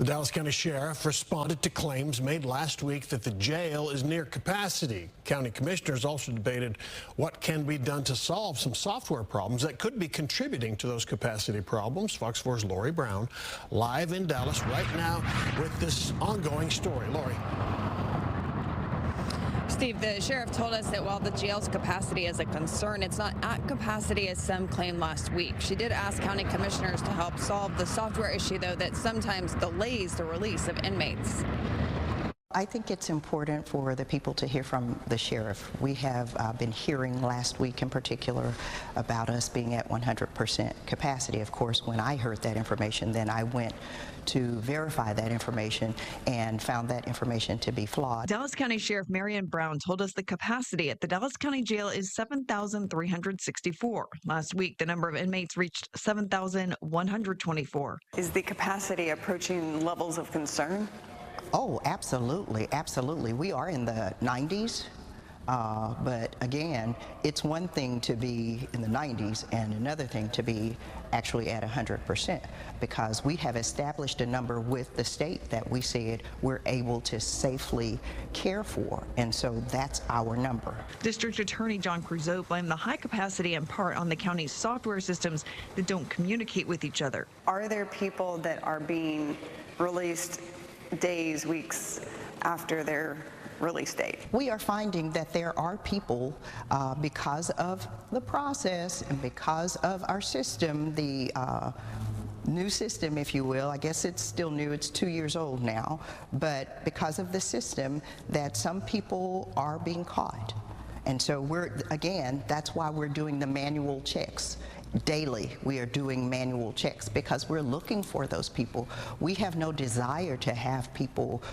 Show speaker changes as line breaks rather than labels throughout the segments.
The Dallas County Sheriff responded to claims made last week that the jail is near capacity. County commissioners also debated what can be done to solve some software problems that could be contributing to those capacity problems. Fox 4's Lori Brown live in Dallas right now with this ongoing story. Lori.
Steve, the sheriff told us that while the jail's capacity is a concern, it's not at capacity as some claimed last week. She did ask county commissioners to help solve the software issue, though, that sometimes delays the release of inmates.
I think it's important for the people to hear from the sheriff. We have been hearing last week in particular about us being at 100% capacity. Of course, when I heard that information, then I went to verify that information and found that information to be flawed.
Dallas County Sheriff Marion Brown told us the capacity at the Dallas County Jail is 7,364. Last week, the number of inmates reached 7,124.
Is the capacity approaching levels of concern?
Oh, absolutely, absolutely. We are in the 90s, but again, it's one thing to be in the 90s and another thing to be actually at 100%, because we have established a number with the state that we said we're able to safely care for, and so that's our number.
District Attorney John Creuzot blamed the high capacity in part on the county's software systems that don't communicate with each other.
Are there people that are being released days, weeks after their release date?
We are finding that there are people, because of the process and because of our system, the new system, if you will. I guess it's still new, it's 2 years old now, but because of the system, that some people are being caught. And so again, that's why we're doing the manual checks. Daily, we are doing manual checks because we're looking for those people. We have no desire to have people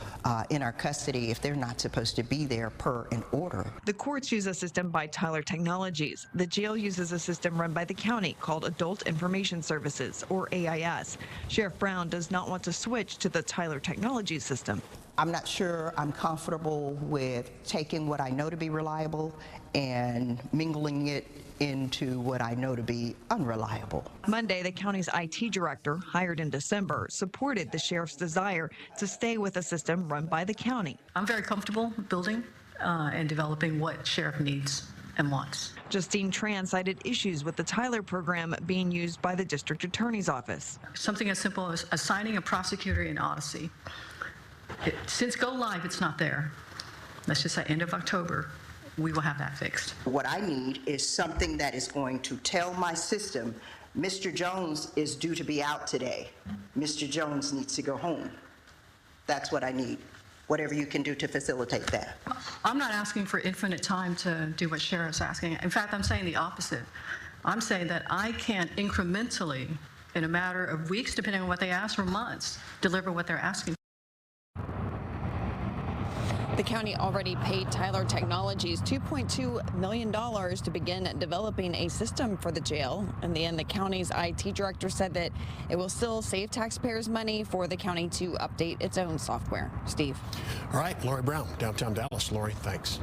in our custody if they're not supposed to be there per an order.
The courts use a system by Tyler Technologies. The jail uses a system run by the county called Adult Information Services, or AIS. Sheriff Brown does not want to switch to the Tyler Technologies system.
I'm not sure I'm comfortable with taking what I know to be reliable and mingling it into what I know to be unreliable.
Monday, the county's IT director, hired in December, supported the sheriff's desire to stay with a system run by the county.
I'm very comfortable building and developing what sheriff needs and wants.
Justine Tran cited issues with the Tyler program being used by the district attorney's office.
Something as simple as assigning a prosecutor in Odyssey. Since go live, it's not there. Let's just say end of October, we will have that fixed.
What I need is something that is going to tell my system, Mr. Jones is due to be out today. Mr. Jones needs to go home. That's what I need. Whatever you can do to facilitate that.
I'm not asking for infinite time to do what sheriff's asking. In fact, I'm saying the opposite. I'm saying that I can incrementally, in a matter of weeks, depending on what they ask, or months, deliver what they're asking.
The county already paid Tyler Technologies $2.2 million to begin developing a system for the jail. In the end, the county's IT director said that it will still save taxpayers money for the county to update its own software. Steve.
All right, Lori Brown, downtown Dallas. Lori, thanks.